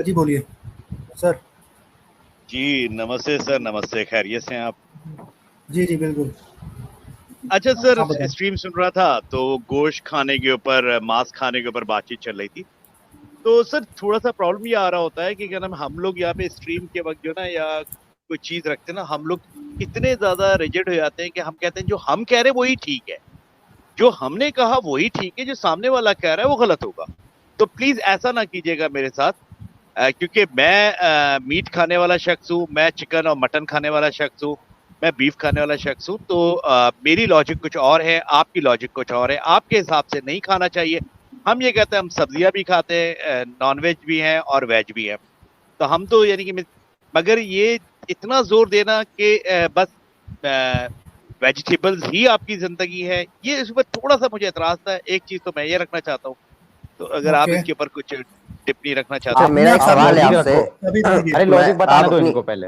जी बोलिए सर। जी नमस्ते सर, नमस्ते, खैरियत से हैं आप? जी जी बिल्कुल। अच्छा सर, आप बताएं। स्ट्रीम सुन रहा था तो गोश्त खाने के ऊपर, मांस खाने के ऊपर बातचीत चल रही थी। तो सर थोड़ा सा प्रॉब्लम ये आ रहा होता है कि क्या नाम, हम लोग यहाँ पे स्ट्रीम के वक्त जो ना या कोई चीज रखते हैं ना, हम लोग इतने ज्यादा रिजिड हो जाते हैं कि हम कहते हैं जो हम कह रहे हैं वही ठीक है, जो हमने कहा वही ठीक है, जो सामने वाला कह रहा है वो गलत होगा। तो प्लीज ऐसा ना कीजिएगा मेरे साथ। क्योंकि मैं मीट खाने वाला शख्स हूँ, मैं चिकन और मटन खाने वाला शख्स हूँ, मैं बीफ खाने वाला शख्स हूँ। तो मेरी लॉजिक कुछ और है, आपकी लॉजिक कुछ और है, आपके हिसाब से नहीं खाना चाहिए। हम ये कहते हैं हम सब्जियां भी खाते हैं, नॉन वेज भी हैं और वेज भी हैं। तो हम तो यानी कि मगर ये इतना जोर देना कि बस वेजिटेबल्स ही आपकी जिंदगी है, ये इस पर थोड़ा सा मुझे एतराज था। एक चीज तो मैं ये रखना चाहता हूँ, तो अगर आप ओके। इसके ऊपर कुछ टिप्पणी रखना चाहते अच्छा, हैं। मेरा एक आप सवाल है लॉजिक आपसे। रखो अभी दीजिए। अरे मैं लॉजिक बताने आप दो अपनी इनको पहले।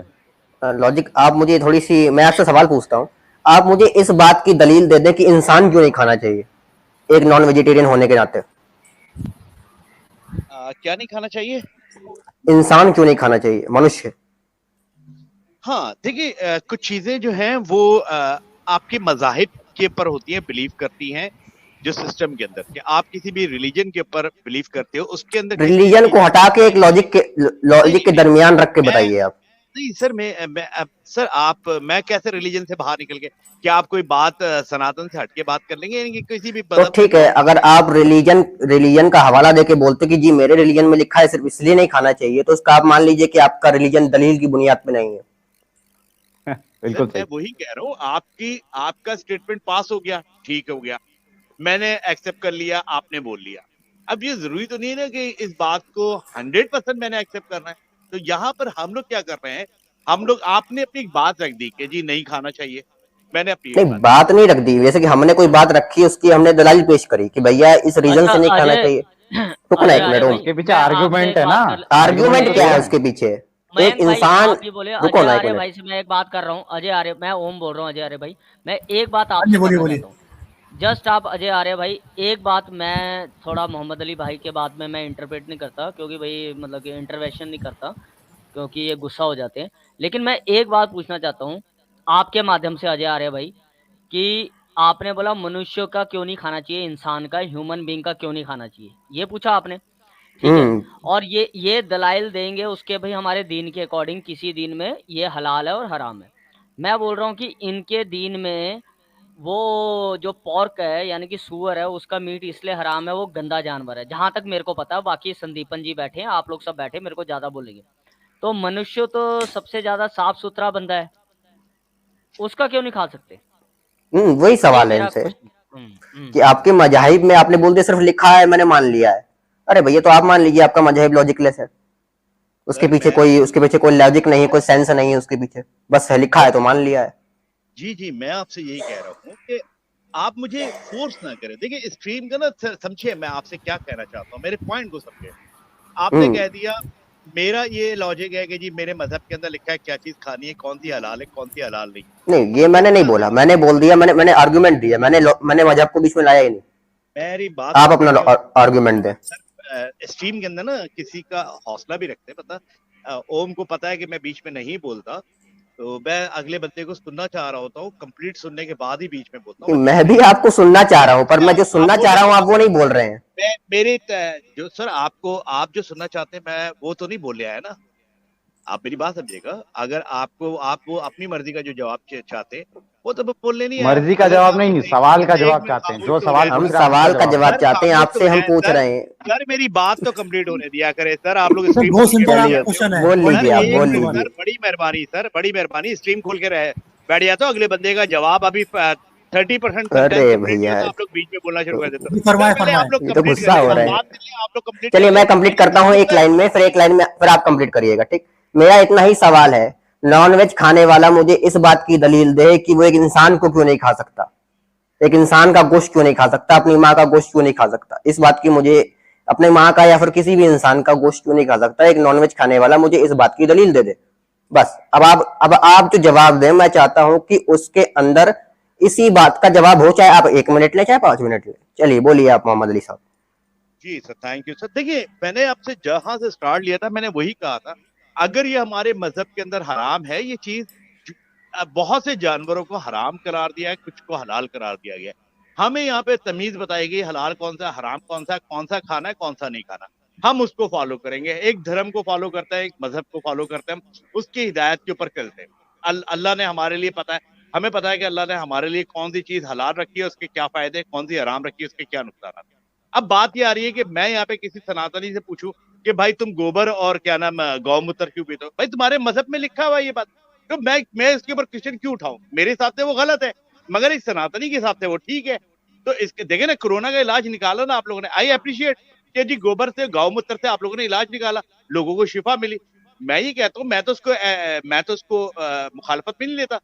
लॉजिक आप मुझे थोड़ी सी, मैं आपसे सवाल पूछता हूँ। आप मुझे इस बात की दलील दे दें कि इंसान क्यों नहीं खाना चाहिए, एक नॉन वेजिटेरियन होने के नाते। क्या नहीं खाना चाहिए? इंसान क्यों नहीं खाना चाहिए, मनुष्य। हाँ देखिए, कुछ चीजें जो हैं वो आपके मजाहिब के ऊपर होती हैं, बिलीव करती हैं। जो सिस्टम के अंदर कि आप किसी भी रिलीजन के ऊपर बिलीव करते हो, उसके अंदर किस चीज रिलीजन की को इजाजत हटा के है? एक नहीं लॉजिक नहीं के नहीं, दरमियान रख के मैं बताइए आप। नहीं सर, सर आप, मैं कैसे रिलीजन से बाहर निकल के, क्या आप कोई बात सनातन से हट के बात कर लेंगे, यानी कि किसी भी तो मजहब से ठीक है, बिलोंग अगर करते हैं? आप रिलीजन का हवाला देके बोलते कि जी मेरे रिलीजन में लिखा है सिर्फ इसलिए नहीं खाना चाहिए, तो उसका आप मान लीजिए कि आपका रिलीजन दलील की बुनियाद पे नहीं है। सर बिल्कुल मैं सही। वही कह रहा हूँ, आपकी आपका स्टेटमेंट पास हो गया, ठीक हो गया, मैंने एक्सेप्ट कर लिया, आपने बोल लिया। अब ये जरूरी तो नहीं है ना कि इस बात को 100% मैंने एक्सेप्ट करना है। तो यहाँ पर हम लोग क्या कर रहे हैं, हम लोग, आपने अपनी एक बात रख दी कि जी नहीं खाना चाहिए, मैंने अपनी एक नहीं, बात रख बात नहीं रख दी, जैसे कि हमने कोई बात रखी, उसकी हमने दलाल पेश करी कि भैया इस रीजन अच्छा से नहीं खाना अजय। चाहिए। रुकना अजय एक अरे मिनट, भाई, उसके पीछे मैं आपसे आर्ग्यूमेंट एक है ना। बात कर आर्ग्यूमेंट तो क्या दो है मयंक। ना। उसके पीछे। एक मयंक भाई इंसान, आप ही बोले, रुको अजय ना एक आर्य मिनट। भाई से मैं एक बात कर रहा हूँ। अजय आर्य, मैं ओम बोल रहा हूँ। अजय आर्य भाई, मैं एक बात हाँ जी आपसे बोलिए करना बोलिए। चाहता हूँ। जस्ट आप अजय आर्य भाई, एक बात मैं थोड़ा मोहम्मद अली भाई के बात में मैं इंटरप्रेट नहीं करता, क्योंकि भाई मतलब कि इंटरवेंशन नहीं करता, क्योंकि ये गुस्सा हो जाते हैं। लेकिन मैं एक बात पूछना चाहता हूँ आपके माध्यम से अजय आर्य भाई, कि आपने बोला मनुष्य का क्यों नहीं खाना चाहिए, इंसान का, ह्यूमन बीइंग का क्यों नहीं खाना चाहिए, ये पूछा आपने, ठीक है। हम्म और ये दलाइल देंगे उसके भाई हमारे दीन के अकॉर्डिंग, किसी दीन में ये हलाल है और हराम है। मैं बोल रहा हूँ कि इनके दीन में वो जो पॉर्क है यानी कि सूअर है, उसका मीट इसलिए हराम है, वो गंदा जानवर है, जहां तक मेरे को पता है। बाकी संदीपन जी बैठे हैं, आप लोग सब बैठे, मेरे को ज्यादा बोलेंगे। तो मनुष्य तो सबसे ज्यादा साफ सुथरा बंदा है, उसका क्यों नहीं खा सकते, वही ये सवाल है मेरा इनसे क्वेश्चन। कि आपके मजाहिब में आपने बोल दिया सिर्फ लिखा है मैंने मान लिया है। अरे भैया, तो आप मान लीजिए आपका मजहब लॉजिकलेस है, सर मैं उसके पीछे कोई लॉजिक नहीं है, कोई सेंस नहीं है उसके पीछे, बस है लिखा है तो मान लिया है। जी जी, मैं आपसे यही कह रहा हूँ कि आप मुझे फोर्स ना करें। देखिए स्ट्रीम का ना, समझिए मैं आपसे क्या कहना चाहता हूँ, मेरे पॉइंट को समझे। आपने हम्म कह दिया, मेरा ये लॉजिक है कि जी मेरे मजहब के अंदर लिखा है क्या चीज खानी है, कौन सी हलाल है कौन सी हलाल नहीं। नहीं, ये मैंने नहीं बोला, मैंने बोल दिया, मैंने आर्गुमेंट दिया, मैंने मजहब को बीच में लाया ही नहीं। मेरी बात आप तो अपना सुनिए। आर्गुमेंट दें। सर स्ट्रीम के अंदर ना किसी का हौसला भी रखते हैं, पता। ओम को पता है कि मैं बीच में नहीं बोलता, तो मैं अगले बंदे को सुनना चाह रहा होता हूँ, कंप्लीट सुनने के बाद ही बीच में बोलता हूँ, मैं बीच मैं में भी नहीं आपको सुनना चाह रहा हूं, पर मैं जो बोलता। आप सुनना बोल चाह रहे रहा हूं हैं, आप वो नहीं बोल रहे हैं। जो सर आपको, आप जो सुनना चाहते हैं मैं वो तो नहीं बोल रहा है ना। आप मेरी बात समझिएगा, अगर आपको, आप वो अपनी मर्जी का जो जवाब चाहते हैं वो तो बोलने नहीं आया। मर्जी का अगर मैं जवाब आपको नहीं, एक सवाल का एक जवाब मिनट चाहते हैं, खामोश जो तो हो सवाल जाए हम पूछ सर। रहे हैं आप उसका सवाल का जवाब जवाब दो। सर चाहते हैं खामोश तो आपसे, हो हम जाए पूछ सर। रहे हैं। सर मेरी बात तो कंप्लीट होने दिया करे सर, आप लोग सर स्ट्रीम बहुत खोल के सिंपल बैठ चलिए, जाते हो। क्वेश्चन है, बोल बोलिए सर लीजिए, आप बोलिए बोल एक उनके मिनट बाद। लीजिए। सर, बड़ी मेहरबानी सर, बड़ी मेहरबानी, स्ट्रीम खोल के रहे बैठ जाता हूँ। अगले बंदे का जवाब अभी 30% कंटेंट अरे कंप्लीट नहीं भैया, होता, आप लोग बीच में बोलना शुरू कर देते हो। जी सर फरमाए पहले फरमाए। आप लोग ये तो कंप्लीट कर गुस्सा लें, हो हम रहे हैं। बात कर लें, आप लोग कंप्लीट कर चलिए, लें। मैं कंप्लीट करता हूँ एक सर लाइन में, फिर एक लाइन में, फिर आप कंप्लीट करिएगा, ठीक। मेरा इतना ही सवाल है, नॉनवेज खाने वाला मुझे इस बात की दलील दे कि वो एक इंसान को क्यों नहीं खा सकता, एक इंसान का गोश्त क्यों नहीं खा सकता, अपनी माँ का गोश्त क्यों नहीं खा सकता। इस बात की मुझे, अपने माँ का या फिर किसी भी इंसान का गोश्त क्यों नहीं खा सकता, एक नॉनवेज खाने वाला मुझे इस बात की दलील दे दे। बस अब आप जो जवाब दें, मैं चाहता हूं कि उसके अंदर इसी बात का जवाब हो, चाहे आप 1 मिनट लें चाहे 5 मिनट लें। चलिए बोलिए आप मोहम्मद अली साहब। जी सर, थैंक यू सर। देखिए, मैंने आपसे जहां से स्टार्ट लिया था मैंने वही कहा था, अगर ये हमारे मजहब के अंदर हराम है ये चीज, बहुत से जानवरों को हराम करार दिया है, कुछ को हलाल करार दिया गया है। हमें यहाँ पे तमीज बताई गई हलाल कौन सा, हराम कौन सा खाना है, कौन सा नहीं खाना। हम उसको फॉलो करेंगे। एक धर्म को फॉलो करता है, एक मजहब को फॉलो करते हैं, हम उसकी हिदायत के ऊपर चलते हैं। अल्लाह ने हमारे लिए पता है, हमें पता है कि अल्लाह ने हमारे लिए कौन सी चीज हलाल रखी है, उसके क्या फायदे, कौन सी हराम रखी है, उसके क्या नुकसान। अब बात ये आ रही है कि मैं यहाँ पे किसी सनातनी से पूछूं कि भाई तुम गोबर और क्या नाम गौमूत्र क्यों पीते हो, भाई तुम्हारे मजहब में लिखा हुआ है ये बात, तो मैं इसके ऊपर क्वेश्चन क्यों उठाऊं? मेरे हिसाब से वो गलत है, मगर एक सनातनी के हिसाब से वो ठीक है। तो इसके देखे ना, कोरोना का इलाज निकाला ना आप लोगों ने, आई अप्रिशिएट कि जी गोबर से गौमूत्र से आप लोगों ने इलाज निकाला, लोगों को शिफा मिली। मैं ये कहता हूँ, मैं तो उसको मुखालफत में नहीं लेता।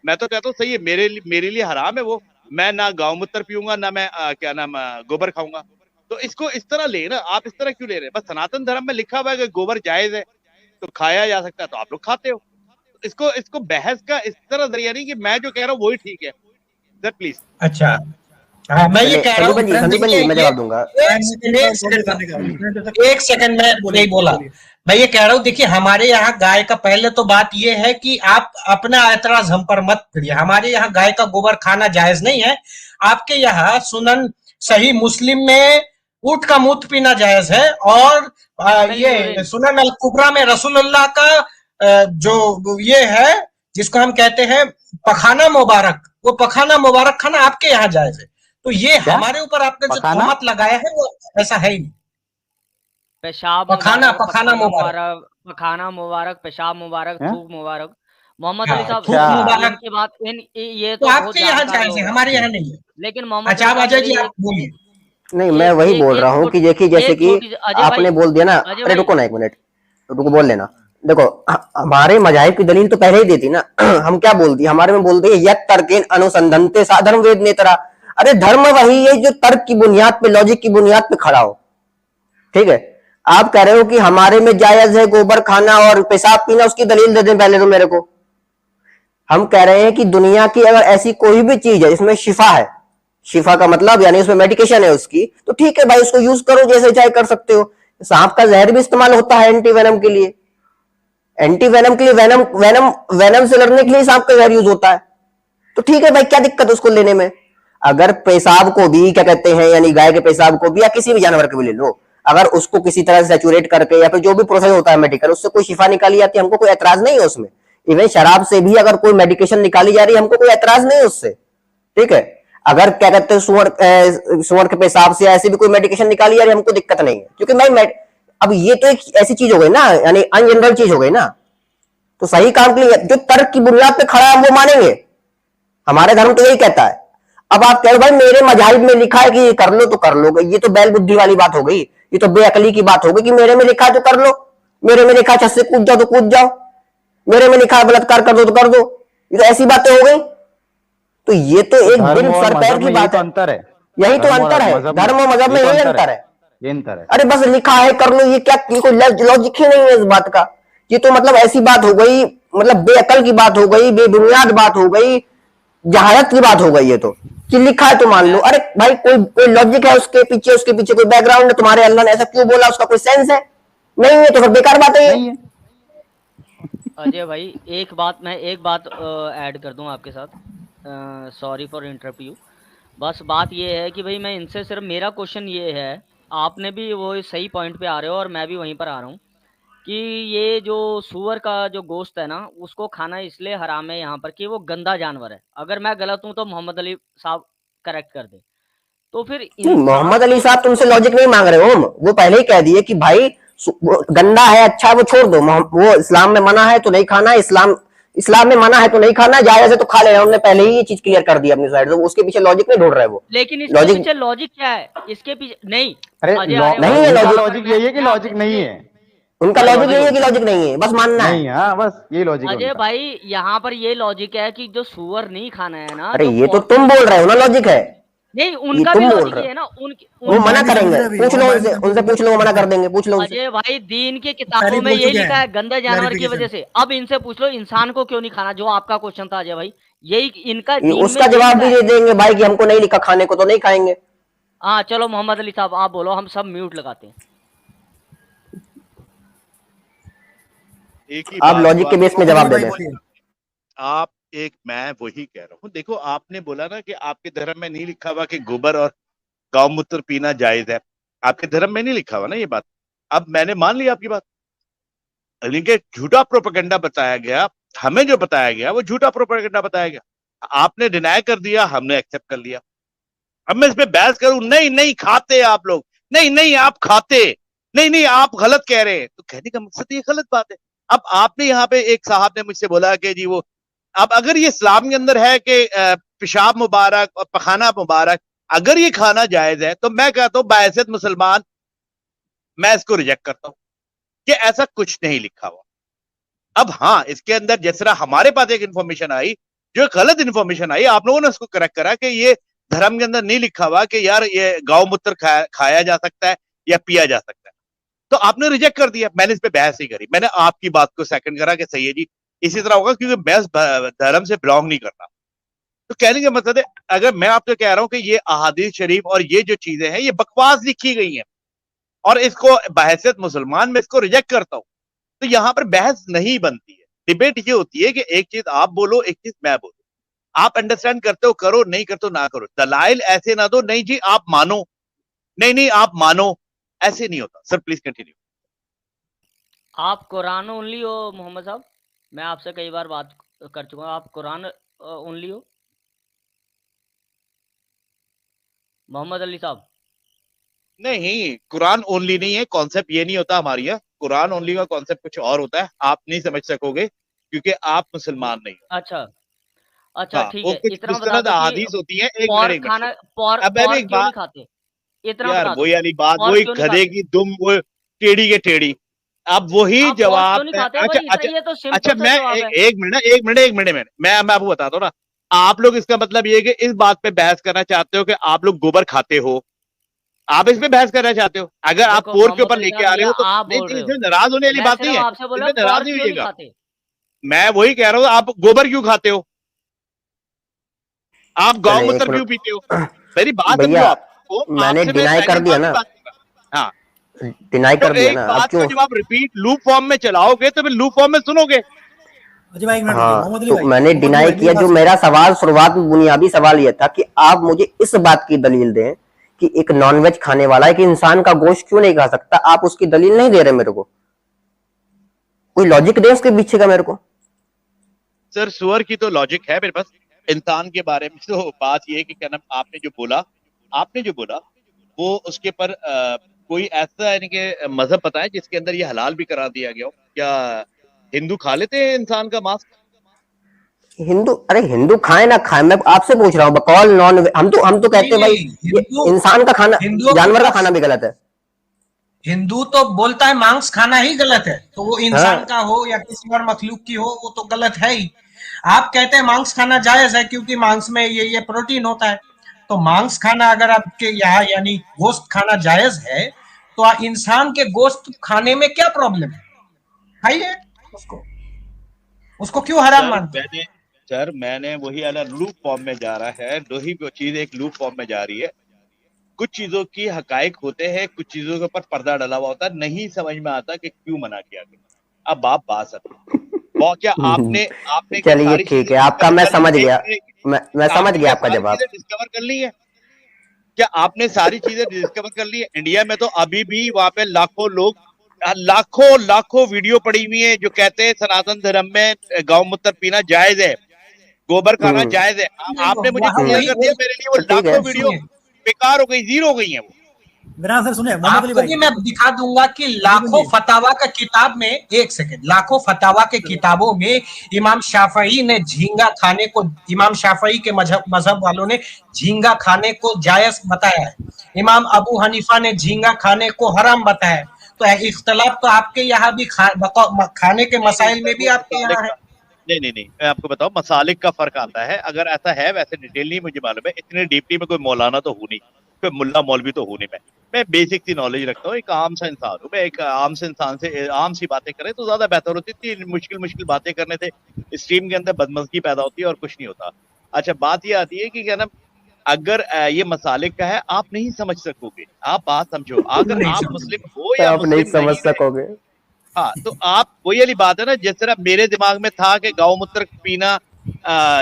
मैं तो कहता हूँ सही है, मेरे लिए हराम है वो। मैं ना गौमूत्र पीऊंगा, ना मैं क्या नाम गोबर खाऊंगा। तो इसको इस तरह ले ना, आप इस तरह क्यों ले रहे हैं? बस सनातन धर्म में लिखा हुआ है कि गोबर जायज है तो खाया जा सकता है, तो आप लोग खाते हो। इसको बहस का इस तरह जरिया नहीं कि मैं जो कह रहा हूँ वही ठीक है। Sir please. अच्छा, हाँ मैं ये चलिए कह रहा हूँ संदीपन जी मैं जवाब दूंगा। एक सेकंड में नहीं बोला। मैं ये कह रहा हूँ, देखिए हमारे यहाँ गाय का, पहले तो बात ये है कि आप अपना ऐतराज हम पर मत करिए। हमारे यहाँ गाय का गोबर खाना जायज नहीं है। आपके यहाँ सुनन सही मुस्लिम में ऊंट का मूत्र पीना जायज है, और ये सुनन अल कुबरा में रसूलुल्लाह का जो ये है जिसको हम कहते हैं पखाना मुबारक, वो पखाना मुबारक खाना आपके यहाँ जायज है। तो ये हमारे ऊपर आपने जो तोहमत लगाया है वो ऐसा है ही नहीं। पेशाब पखाना मुबारक, पखाना मुबारक, पेशाब मुबारक, थूक मुबारक। मोहम्मद अली साहब, मुबारक की बात ये तो आपके यहाँ जायज है, हमारे यहाँ नहीं है। लेकिन मोहम्मद अच्छा अजय जी आप बोलिए। नहीं, मैं वही बोल रहा हूँ कि देखिए, जैसे कि आपने बोल दिया ना, अरे रुको ना एक मिनट, रुको बोल लेना। देखो, हमारे मजाहिब की दलील तो पहले ही देती ना। हम क्या बोलती, हमारे में बोलते हैं यत तर्केन अनुसंधनते साधर्म वेद नेतरा। अरे धर्म वही है जो तर्क की बुनियाद पे, लॉजिक की बुनियाद पे खड़ा हो। ठीक है, आप कह रहे हो कि हमारे में जायज है गोबर खाना और पेशाब पीना, उसकी दलील दे दें पहले तो मेरे को। हम कह रहे हैं कि दुनिया की अगर ऐसी कोई भी चीज है जिसमें शिफा है, शिफा का मतलब यानी उसमें मेडिकेशन है उसकी, तो ठीक है भाई, उसको यूज करो, जैसे चाहे कर सकते हो। सांप का जहर भी इस्तेमाल होता है एंटी वेनम के लिए, एंटी वेनम के लिए, वेनम से लड़ने के लिए सांप का जहर यूज होता है। तो ठीक है भाई, क्या दिक्कत है उसको लेने में? अगर पेशाब को भी क्या कहते हैं, यानी गाय के पेशाब को भी या किसी भी जानवर को भी ले लो, अगर उसको किसी तरह से सैचुरेट करके या फिर जो भी प्रोसेस होता है मेडिकल, उससे कोई शिफा निकाली जाती है, हमको कोई एतराज नहीं है उसमें। इवन शराब से भी अगर कोई मेडिकेशन निकाली जा रही है, हमको कोई एतराज नहीं है उससे। ठीक है, अगर क्या कहते हैं सुअर के पेशाब से ऐसी भी कोई मेडिकेशन निकाली जा रही है, हमको दिक्कत नहीं है, क्योंकि मैं अब ये तो एक ऐसी चीज हो गई ना, यानी अनजनरल चीज हो गई ना। तो सही काम के लिए जो तर्क की बुनियाद पे खड़ा है हम वो मानेंगे, हमारे धर्म तो यही कहता है। अब आप कह रहे भाई मेरे मजाहिब में लिखा है कि कर लो तो कर लो, ये तो बैल बुद्धि वाली बात हो गई, ये तो बेअकली की बात हो गई कि मेरे में लिखा है तो कर लो, मेरे में लिखा है छत से कूद जाओ तो कूद जाओ, मेरे में लिखा है बलात्कार कर दो तो कर दो, ये तो ऐसी बातें हो गई। तो ये तो एक दिन सर पैर की बात है, अंतर है, यही तो अंतर है, धर्म और मजहब में यही अंतर है। अरे बस लिखा है कर लो, ये क्या, कोई लॉजिक ही नहीं है इस बात का। ये तो मतलब ऐसी बात हो गई, मतलब बेअकल की बात हो गई, बेबुनियाद बात हो गई, जहालत की बात हो गई। ये तो कि लिखा है तो मान लो, अरे भाई कोई लॉजिक है उसके पीछे कोई बैकग्राउंड है, तुम्हारे अल्लाह ने ऐसा क्यों बोला, उसका कोई सेंस है? नहीं है तो फिर बेकार बात है ये। अजय भाई एक बात ऐड कर दूं आपके साथ, सॉरी फॉर इंटरप्ट यू। बस बात ये है कि भाई मैं इनसे सिर्फ, मेरा क्वेश्चन ये है, आपने भी वो सही पॉइंट पे आ रहे हो और मैं भी वहीं पर आ रहा हूँ कि ये जो सूअर का जो गोश्त है ना, उसको खाना इसलिए हराम है यहाँ पर कि वो गंदा जानवर है। अगर मैं गलत हूँ तो मोहम्मद अली साहब करेक्ट कर दे। तो फिर मोहम्मद अली साहब तुमसे लॉजिक नहीं मांग रहे हो, वो पहले ही कह दिए कि भाई गंदा है, अच्छा है वो छोड़ दो, वो इस्लाम में मना है तो नहीं खाना, इस्लाम में मना है तो नहीं खाना, जायज है तो खा लेना। उन्होंने पहले ही ये चीज क्लियर कर दी अपनी साइड से, उसके पीछे लॉजिक नहीं ढूंढ रहे वो। लेकिन इसके पीछे लॉजिक क्या है? इसके पीछे नहीं, अरे नहीं है लॉजिक, यही है कि लॉजिक नहीं है, उनका लॉजिक नहीं है कि लॉजिक नहीं है, बस मानना है। हाँ बस ये लॉजिक है अजय भाई, यहाँ पर ये लॉजिक है कि जो सूअर नहीं खाना है ना, अरे ये तो तुम बोल रहे हो ना लॉजिक है, नहीं उनका भी लॉजिक है ना, वो मना करेंगे, पूछ लो उनसे पूछ लो, वो मना कर देंगे, पूछ लो। अजय भाई दीन के किताबों में यही लिखा है, गंदे जानवर की वजह से। अब इनसे पूछ लो इंसान को क्यों नहीं खाना, जो आपका क्वेश्चन था अजय भाई, यही इनका उसका जवाब भी दे देंगे भाई कि हमको नहीं लिखा खाने को तो नहीं खाएंगे। हाँ चलो मोहम्मद अली साहब आप बोलो, हम सब म्यूट लगाते हैं। एक ही आप बात लॉजिक के बेस में जवाब दे दें। आप एक, मैं वही कह रहा हूँ, देखो आपने बोला ना कि आपके धर्म में नहीं लिखा हुआ कि गोबर और गौमूत्र पीना जायज है, आपके धर्म में नहीं लिखा हुआ ना ये बात। अब मैंने मान लिया आपकी बात, लेकिन झूठा प्रोपेगेंडा बताया गया, हमें जो बताया गया वो झूठा प्रोपेगेंडा बताया गया, आपने डिनाई कर दिया, हमने एक्सेप्ट कर लिया। अब मैं इस पे बहस करूं, नहीं नहीं खाते आप लोग, नहीं नहीं आप खाते, नहीं नहीं आप गलत कह रहे हैं, तो कहने का मकसद ये गलत बात है। अब आपने यहाँ पे एक साहब ने मुझसे बोला कि जी वो, अब अगर ये इस्लाम के अंदर है कि पेशाब मुबारक और पखाना मुबारक अगर ये खाना जायज है, तो मैं कहता हूं बायसियत मुसलमान मैं इसको रिजेक्ट करता हूं कि ऐसा कुछ नहीं लिखा हुआ। अब हाँ, इसके अंदर जिस तरह हमारे पास एक इंफॉर्मेशन आई, जो गलत इंफॉर्मेशन आई, आप लोगों ने उसको करेक्ट करा कि ये धर्म के अंदर नहीं लिखा हुआ कि यार ये गौमूत्र खाया जा सकता है या पिया जा सकता है, तो आपने रिजेक्ट कर दिया। मैंने इस पे बहस नहीं करी, मैंने आपकी बात को सेकंड करा कि सही है जी, इसी तरह होगा, क्योंकि मैं धर्म से बिलोंग नहीं करता। तो कहने का मतलब है, अगर मैं आपको कह रहा हूं कि ये अहादीस शरीफ और ये जो चीजें हैं ये बकवास लिखी गई हैं और इसको बहैसियत मुसलमान में इसको रिजेक्ट करता हूं, तो यहां पर बहस नहीं बनती है। डिबेट ये होती है कि एक चीज आप बोलो, एक चीज मैं बोलूं, आप अंडरस्टैंड करते हो करो, नहीं करते हो ना करो। दलाइल ऐसे ना दो, नहीं जी आप मानो, नहीं नहीं आप मानो, ऐसे नहीं होता। Sir please continue. आप कुरान ओनली हो मोहम्मद साहब? मैं आपसे कई बार बात कर चुका हूँ, आप कुरान ओनली हो मोहम्मद अली साहब? नहीं, कुरान ओनली नहीं है, कॉन्सेप्ट ये नहीं होता हमारे यहाँ। कुरान ओनली का कॉन्सेप्ट कुछ और होता है, आप नहीं समझ सकोगे क्योंकि आप मुसलमान नहीं हो। अच्छा अच्छा हाँ, ठीक वो है, कुछ इतना बता मुस्तनद दो कि अहादीस होती है। एक मिनट पॉर्क एक मिनट खाना, सुनो। अब मैंने पॉर्क एक क्यों नहीं बात, खाते? इतना यार बता दो, वही वाली बात, पॉर्क वही क्यों नहीं गधे खाते? की दुम, वो टेढ़ी के टेढ़ी। अब वही आप पॉर्क जवाब क्यों नहीं मैं, खाते अच्छा भाई? अच्छा सही है, तो अच्छा, सिंपल सा मैं जवाब है। एक मिनट मैं आपको बताता हूँ ना। आप लोग, इसका मतलब ये है कि इस बात पे बहस करना चाहते हो कि आप लोग गोबर खाते हो, आप इस पे बहस करना चाहते हो। अगर आप देखो पोर्क के मोहम्मद ऊपर अली लेके साहब, आ ये रहे हो तो आप नहीं बोल नहीं, रहे हो, इसमें नाराज होने वाली मैं बात नहीं सिर्फ है, आपसे बोला इसमें नाराज पॉर्क नहीं क्यों नहीं होइएगा। खाते? मैं वही कह रहा हूँ, आप गोबर क्यों खाते हो, आप चले एक गौमूत्र क्यों पीते हो? मेरी बात समझो भैया, आप। वो मैंने आपसे मैं डिनाई पहली कर दिया बार भी ना, बात कर रहा। हाँ, डिनाई तो कर दिया एक ना, अब बात को क्यों? जब आप रिपीट लूप फॉर्म में चलाओगे तो फिर लूप फॉर्म में सुनोगे। अजय भाई एक मिनट रुकिए, हाँ, तो मैंने मोहम्मद अली डिनाई भाई मेरी किया। बात जो सुनिए। मेरा सवाल शुरुआत में बुनियादी सवाल यह था कि आप मुझे इस बात की दलील दें कि एक नॉनवेज खाने वाला एक इंसान का गोश्त क्यों नहीं खा सकता। आप उसकी दलील नहीं दे रहे मेरे को, कोई लॉजिक दे उसके पीछे का मेरे को। सर सुअर की तो लॉजिक है मेरे पास, इंसान के बारे में तो बात ये है कि क्या नाम, आपने जो बोला वो उसके पर कोई ऐसा यानी कि मजहब पता है जिसके अंदर ये हलाल भी करा दिया गया हो? क्या हिंदू खा लेते हैं इंसान का मांस? हिंदू, अरे हिंदू खाए ना खाए, मैं आपसे पूछ रहा हूँ। बकौल नॉन, हम तो नहीं कहते हैं भाई नहीं, ये हिंदू, इंसान का खाना, हिंदुओं के जानवर का पास, खाना भी गलत है। हिंदू तो बोलता है मांस खाना ही गलत है, तो वो इंसान हाँ, का हो या किसी और मखलूक की हो, वो तो गलत है ही। आप कहते हैं मांस खाना जायज है क्योंकि मांस में ये प्रोटीन होता है। तो मांस खाना अगर आपके यहाँ यानी गोश्त खाना जायज है, तो इंसान के गोश्त खाने में क्या प्रॉब्लम है? खाइए उसको, उसको क्यों हराम सर मानते हैं? मैंने सर मैंने वही अलग लूप फॉर्म में जा रहा है, दो ही चीज एक लूप फॉर्म में जा रही है। कुछ चीजों की हकाइक होते हैं, कुछ चीजों के ऊपर पर्दा डला हुआ होता है, नहीं समझ में आता कि क्यों मना किया गया। अब आप बात सर, वो क्या आपने आपने क्या चलिए सारी ठीक चीजें है, आपका डिस्कवर मैं कर ली? समझ गया, मैं समझ आपने गया क्या आपका सारी जवाब। चीजें डिस्कवर कर ली है? क्या आपने सारी चीजें डिस्कवर कर ली है? इंडिया में तो अभी भी वहां पे लाखों लोग, लाखों लाखों वीडियो पड़ी हुई है जो कहते हैं सनातन धर्म में गौमूत्र पीना जायज है, गोबर खाना हम्म जायज है। आपने मुझे वहां क्लियर वही कर दिया, वही मेरे लिए वो ठीक है। लाखों वीडियो सुनिए, बेकार हो गई, जीरो हो गई है वो। मेरा आंसर सुने मोहम्मद अली आपको भाई। भी मैं दिखा दूंगा कि जीवन लाखों जी, फतावा का किताब में, एक सेकंड, लाखों फतावा के किताबों में इमाम शाफई ने झींगा खाने को, इमाम शाफई के मजहब वालों ने झींगा खाने को जायज बताया है। इमाम अबू हनीफा ने झींगा खाने को हराम बताया है। तो इख्तलाफ तो आपके यहाँ भी खाने के नहीं नहीं मसाइल सर, में भी वो आपके मसालिक यहाँ है। का, नहीं नहीं नहीं, मैं आपको बताऊं मसालिक का फर्क आता है। अगर ऐसा है, वैसे डिटेल नहीं मुझे मालूम है, इतने डीपली में कोई मौलाना तो हूं नहीं, कोई मुल्ला मौलवी तो हूं नहीं। मैं बेसिक सी नॉलेज रखता हूँ, एक आम सा इंसान हूँ। मैं एक आम से इंसान से आम सी बातें करें तो ज्यादा बेहतर होती थी। मुश्किल मुश्किल बातें करने से स्ट्रीम के अंदर बदमजगी पैदा होती है और कुछ नहीं होता। अच्छा बात ये आती है कि क्या ना, अगर ये मसाले का है, आप नहीं समझ सकोगे। आप बात समझो, अगर नहीं आप समझ मुस्लिम हो या आप नहीं मुस्लिम समझ रहे, सकोगे। हाँ, तो आप वही वाली बात है ना, जिस तरह मेरे दिमाग में था कि गौमूत्र पीना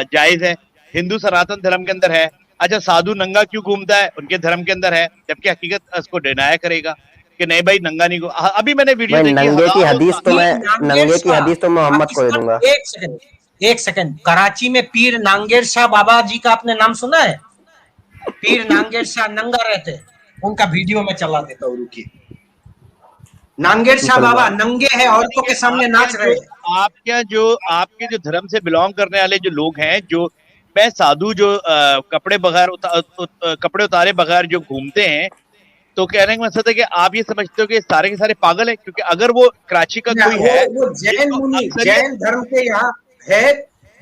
जायज है, हिंदू सनातन धर्म के अंदर है। अच्छा, साधु नंगा क्यों घूमता है? उनके धर्म के अंदर है, जबकि हकीकत उसको डिनाय करेगा कि नहीं भाई नंगा नहीं अभी मैंने वीडियो भाई देखी, नंगे की हदीस तो मैं नंगे की हदीस तो मोहम्मद को दे दूंगा। एक सेकंड, कराची में पीर नांगेर शाह बाबा जी का आपने नाम सुना है? पीर नांगेर शाह नंगा रहते, उनका वीडियो में चला देता हूँ, रुकिए। नांगेर शाह बाबा नंगे हैं, औरतों के सामने नाच रहे हैं। आपके जो धर्म से बिलोंग करने वाले जो लोग हैं, जो मैं साधु जो कपड़े कपड़े उतारे बगैर जो घूमते हैं, तो कहने का मकसद है कि आप ये समझते हो कि सारे के सारे पागल है, क्योंकि अगर वो कराची का कोई है, वो जैन मुनि, जैन धर्म के यहाँ है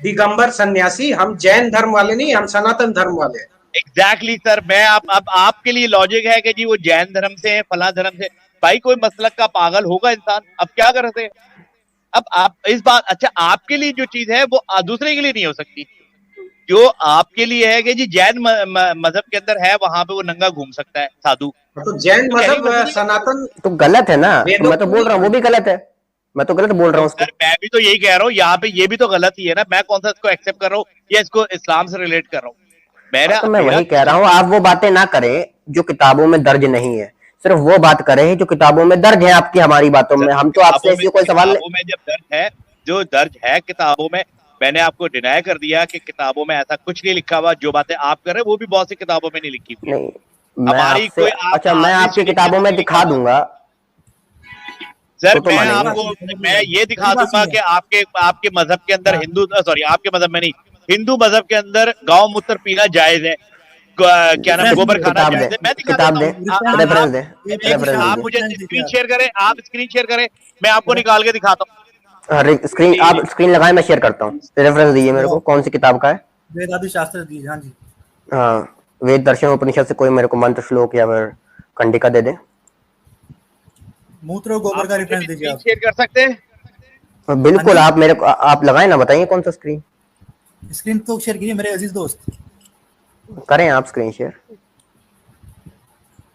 दिगंबर सन्यासी। हम जैन धर्म वाले नहीं, हम सनातन धर्म वाले हैं। एग्जैक्टली सर, मैं अब आपके लिए लॉजिक है कि जी वो जैन धर्म से है, फला धर्म से। भाई कोई मसलक का पागल होगा इंसान, अब क्या कर सकते हैं? अब आप इस बात, अच्छा आपके लिए जो चीज है वो दूसरे के लिए नहीं हो सकती। जो आपके लिए है कि जी जैन मजहब के अंदर है, वहां पे वो नंगा घूम सकता है साधु, तो जैन मजहब सनातन तो गलत है ना, तो मैं तो बोल रहा हूँ वो भी गलत है, मैं तो गलत बोल रहा हूँ उसको। सर मैं भी तो यही कह रहा हूँ, यहाँ पे ये भी तो गलत ही है ना। मैं कौन सा इसको एक्सेप्ट कर रहा हूँ या इसको इस्लाम से रिलेट कर रहा हूँ? तो मैं वही कह रहा हूँ, आप वो बातें ना करें जो किताबों में दर्ज नहीं है, सिर्फ वो बात करें जो किताबों में दर्ज है। आपकी हमारी बातों में हम तो आपसे ऐसी कोई सवाल नहीं। में जब दर्ज है, जो दर्ज है किताबों में, मैंने आपको डिनाई कर दिया कि किताबों में ऐसा कुछ नहीं लिखा हुआ। जो बातें आप कर रहे हैं वो भी बहुत सी किताबों में नहीं लिखी हुई। नहीं, मैं आपसे अच्छा मैं आपकी किताबों में दिखा दूंगा सर, तो मैं ये दिखा दूंगा कि आपके मजहब के अंदर आपके मजहब में नहीं, हिंदू मजहब के अंदर गांव मूत्र पीना जायज है, क्या नाम, गोबर खाना जायज है। मैं दिखा देता हूं, रेफरेंस दे। आप मुझे स्क्रीन शेयर करें, मैं आपको निकाल के दिखाता हूँ। स्क्रीन आप स्क्रीन लगाएं, मैं शेयर करता हूँ। रेफरेंस दीजिए मेरे को, कौन सी किताब का है? वेदादि शास्त्र दीजिए। हाँ जी, हाँ, वेद दर्शन उपनिषद से कोई मेरे को मंत्र श्लोक या फिर कंडिका दे दे। मूत्र और गोबर का रेफरेंस दीजिए। आप शेयर कर सकते हैं? बिल्कुल, आप मेरे को आप लगाएं ना, बताइए कौन सा स्क्रीन तो शेयर कीजिए मेरे अजीज दोस्त। करें आप स्क्रीन शेयर।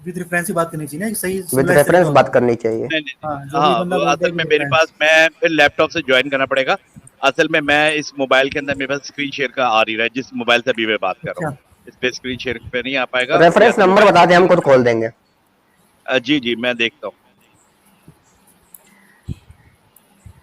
विद रेफरेंस की बात करनी चाहिए ना, सही विद रेफरेंस बात करनी चाहिए। असल में मेरे पास, मैं फिर लैपटॉप से ज्वाइन करना पड़ेगा। असल में मैं इस मोबाइल के अंदर मेरे पास स्क्रीन शेयर का आ रही है, जिस मोबाइल से अभी मैं बात कर रहा हूँ, इस पे स्क्रीन शेयर पे नहीं आ पाएगा। रेफरेंस नंबर बता दें, हम खुद खोल देंगे। जी मैं देखता हूँ।